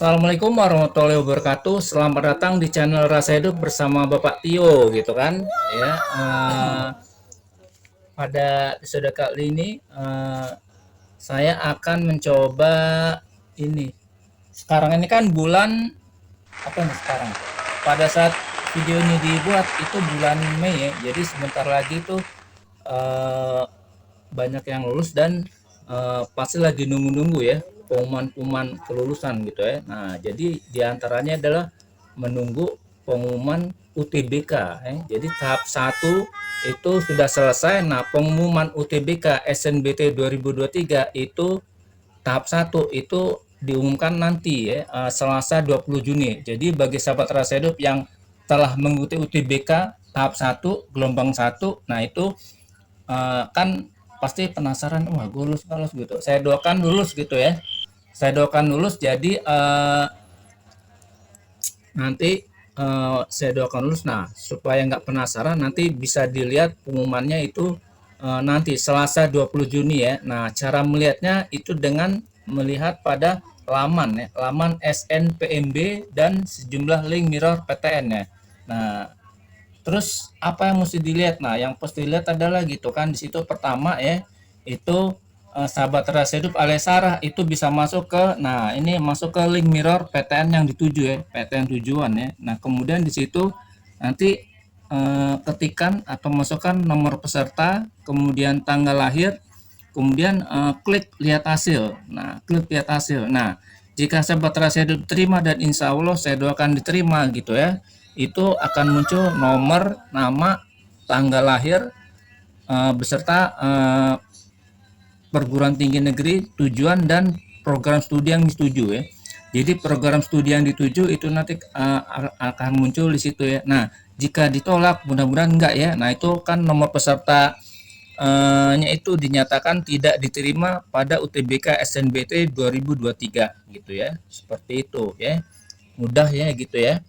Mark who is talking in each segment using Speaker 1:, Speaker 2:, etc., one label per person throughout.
Speaker 1: Assalamualaikum warahmatullahi wabarakatuh. Selamat datang di channel Rasa Hidup bersama Bapak Tio, gitu kan? Ya, pada episode kali ini saya akan mencoba ini. Sekarang ini kan bulan apa nih sekarang? Pada saat video ini dibuat itu bulan Mei ya. Jadi sebentar lagi tuh eh, banyak yang lulus dan pasti lagi nunggu-nunggu ya pengumuman kelulusan gitu ya. Nah, jadi diantaranya adalah menunggu pengumuman UTBK. Jadi tahap 1 itu sudah selesai. Nah, pengumuman UTBK SNBT 2023 itu tahap 1 itu diumumkan nanti ya, Selasa 20 Juni. Jadi bagi sahabat Rasa Hidup yang telah mengikuti UTBK tahap 1 gelombang 1, nah itu kan pasti penasaran, wah gue lulus nggak lulus gitu. Saya doakan lulus gitu ya. Saya doakan lulus. Jadi nanti saya doakan lulus. Nah, supaya nggak penasaran, nanti bisa dilihat pengumumannya itu nanti Selasa 20 Juni ya. Nah, cara melihatnya itu dengan melihat pada laman ya, laman SNPMB dan sejumlah link mirror PTN ya. Nah, terus apa yang mesti dilihat? Nah, yang pasti dilihat adalah gitu kan, di situ pertama ya, itu sahabat Rasa Hidup alias Sarah itu bisa masuk ke, nah ini masuk ke link mirror PTN yang dituju ya, PTN tujuan ya. Nah, kemudian di situ nanti ketikan atau masukkan nomor peserta, kemudian tanggal lahir, kemudian klik lihat hasil. Nah, klik lihat hasil. Nah, jika sahabat Rasa Hidup terima, dan insya Allah saya doakan diterima gitu ya, itu akan muncul nomor, nama, tanggal lahir, beserta perguruan tinggi negeri tujuan dan program studi yang dituju ya. Jadi program studi yang dituju itu nanti akan muncul di situ ya. Nah, jika ditolak, mudah-mudahan enggak ya. Nah, itu kan nomor peserta nya itu dinyatakan tidak diterima pada UTBK SNBT 2023 gitu ya. Seperti itu ya. Mudah ya gitu ya.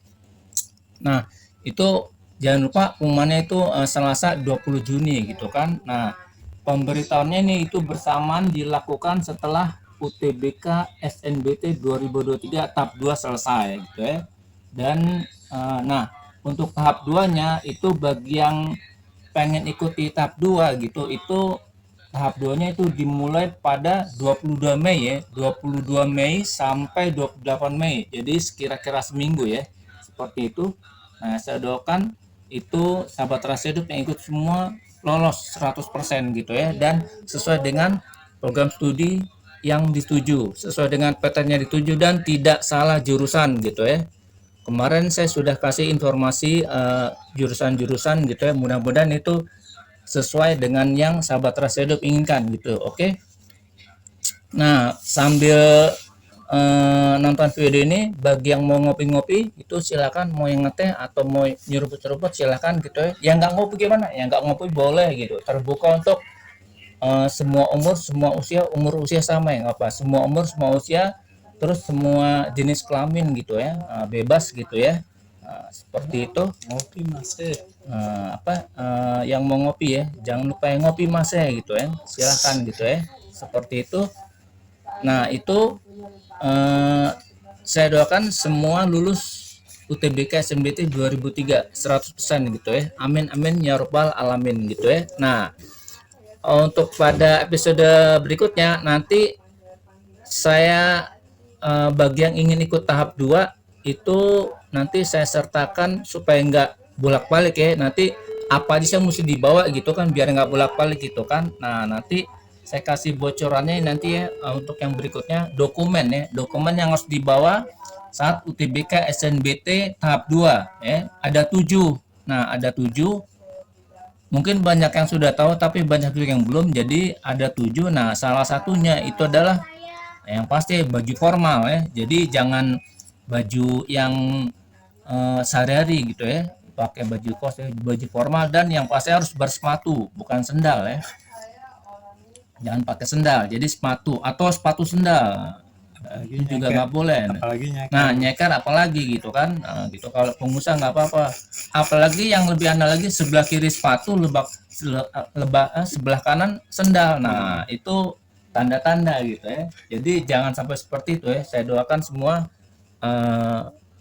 Speaker 1: Nah, itu jangan lupa pengumumannya itu Selasa 20 Juni gitu kan. Nah, pemberitahuannya ini itu bersamaan dilakukan setelah UTBK SNBT 2023 tahap 2 selesai gitu ya. Dan nah, untuk tahap 2-nya itu bagi yang pengen ikuti tahap 2 gitu, itu tahap 2-nya itu dimulai pada 22 Mei ya, 22 Mei sampai 28 Mei. Jadi sekira-kira seminggu ya. Seperti itu. Nah, saya doakan itu sahabat Rasa Hidup yang ikut semua lolos 100% gitu ya, dan sesuai dengan program studi yang dituju, sesuai dengan PTN yang dituju, dan tidak salah jurusan gitu ya. Kemarin saya sudah kasih informasi jurusan-jurusan gitu ya, mudah-mudahan itu sesuai dengan yang sahabat Rasa Hidup inginkan gitu. Oke. Nah, sambil nonton video ini, bagi yang mau ngopi-ngopi itu silakan, mau yang ngeteh atau mau nyeruput-nyeruput silakan gitu ya. Yang nggak ngopi gimana? Yang nggak ngopi boleh gitu. Terbuka untuk semua umur, semua usia, umur usia sama ya, apa? Semua umur, semua usia, terus semua jenis kelamin gitu ya, bebas gitu ya. Seperti itu.
Speaker 2: Ngopi mas
Speaker 1: Yang mau ngopi ya, jangan lupa yang ngopi mas ya gitu ya. Silakan gitu ya. Seperti itu. Nah, itu saya doakan semua lulus UTBK SNBT 2003 100% gitu ya. Amin amin ya rabbal alamin gitu ya. Nah, untuk pada episode berikutnya nanti saya bagi yang ingin ikut tahap 2 itu nanti saya sertakan supaya nggak bolak-balik ya. Nanti apa aja yang mesti dibawa gitu kan, biar nggak bolak-balik gitu kan. Nah, nanti saya kasih bocorannya nanti ya. Untuk yang berikutnya dokumen ya, dokumen yang harus dibawa saat UTBK SNBT tahap 2 ya, ada 7. Nah, ada 7. Mungkin banyak yang sudah tahu tapi banyak juga yang belum. Jadi ada 7. Nah, salah satunya itu adalah yang pasti baju formal ya. Jadi jangan baju yang sehari-hari gitu ya, pakai baju kos ya, baju formal, dan yang pasti harus bersepatu, bukan sendal ya. Jangan pakai sendal, jadi sepatu atau sepatu sendal. Itu juga nggak boleh.
Speaker 2: apalagi nyeker.
Speaker 1: Nah, nyeker apalagi gitu kan. Nah, gitu kalau pengusaha nggak apa-apa. Apalagi yang lebih aneh lagi, sebelah kiri sepatu, sebelah kanan sendal. Nah, itu tanda-tanda gitu ya. Jadi jangan sampai seperti itu ya. Saya doakan semua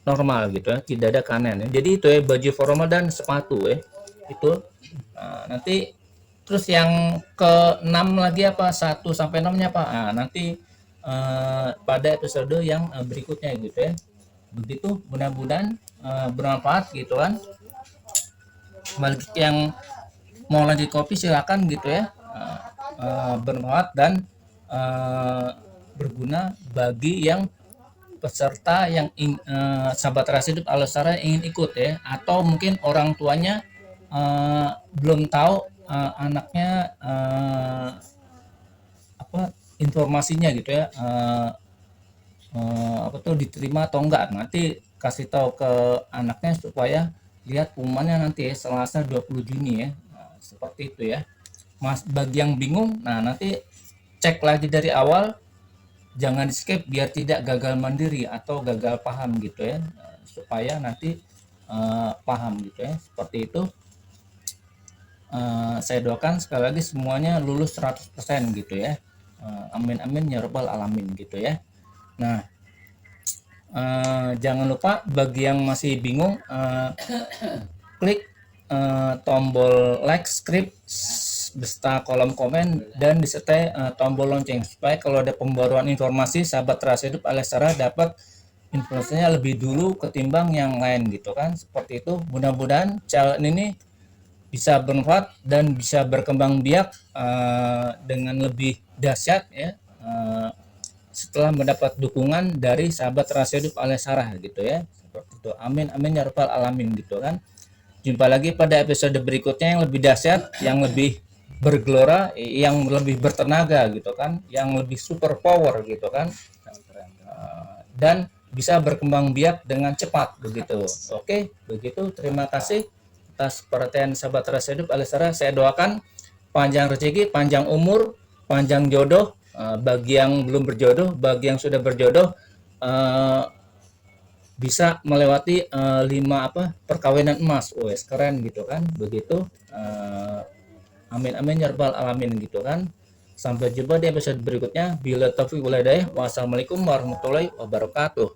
Speaker 1: normal gitu ya, tidak ada kanen ya. Jadi itu ya baju formal dan sepatu ya. Itu nanti terus yang ke-6 lagi apa? 1 sampai 6-nya apa? Nah, nanti pada episode yang berikutnya gitu ya. Begitu, mudah-mudahan bermanfaat gitu kan. Bagi yang mau lanjut kopi silakan gitu ya. Bermanfaat dan berguna bagi yang peserta yang sahabat rahasia hidup Alesara ingin ikut ya, atau mungkin orang tuanya belum tahu anaknya apa informasinya gitu ya, apa tuh diterima atau enggak. Nanti kasih tahu ke anaknya supaya lihat pengumumannya nanti ya, Selasa 20 Juni ya. Nah, seperti itu ya. Mas, bagi yang bingung, nah nanti cek lagi dari awal, jangan di skip biar tidak gagal mandiri atau gagal paham gitu ya. Supaya nanti paham gitu ya. Seperti itu. Saya doakan sekali lagi semuanya lulus 100% gitu ya. Amin amin ya rabbal alamin gitu ya. Nah, jangan lupa bagi yang masih bingung, klik tombol like, subscribe beserta kolom komen dan disertai tombol lonceng supaya kalau ada pembaruan informasi sahabat rahasia hidup Alesara dapat informasinya lebih dulu ketimbang yang lain gitu kan. Seperti itu. Mudah-mudahan channel ini bisa bermanfaat dan bisa berkembang biak dengan lebih dahsyat ya, setelah mendapat dukungan dari sahabat rahasia hidup Alesara gitu ya. Seperti itu. Amin amin ya rabbal alamin gitu kan. Jumpa lagi pada episode berikutnya yang lebih dahsyat, yang lebih bergelora, yang lebih bertenaga gitu kan, yang lebih super power gitu kan, dan bisa berkembang biak dengan cepat begitu. Oke, begitu. Terima kasih atas perhatian sahabat rahasia hidup Alesara. Saya doakan panjang rezeki, panjang umur, panjang jodoh bagi yang belum berjodoh, bagi yang sudah berjodoh bisa melewati 5 perkawinan emas. Wes keren gitu kan, begitu. Amin amin ya rabbal alamin gitu kan. Sampai jumpa di episode berikutnya. Bila taufiq wal hidayah. Wassalamualaikum warahmatullahi wabarakatuh.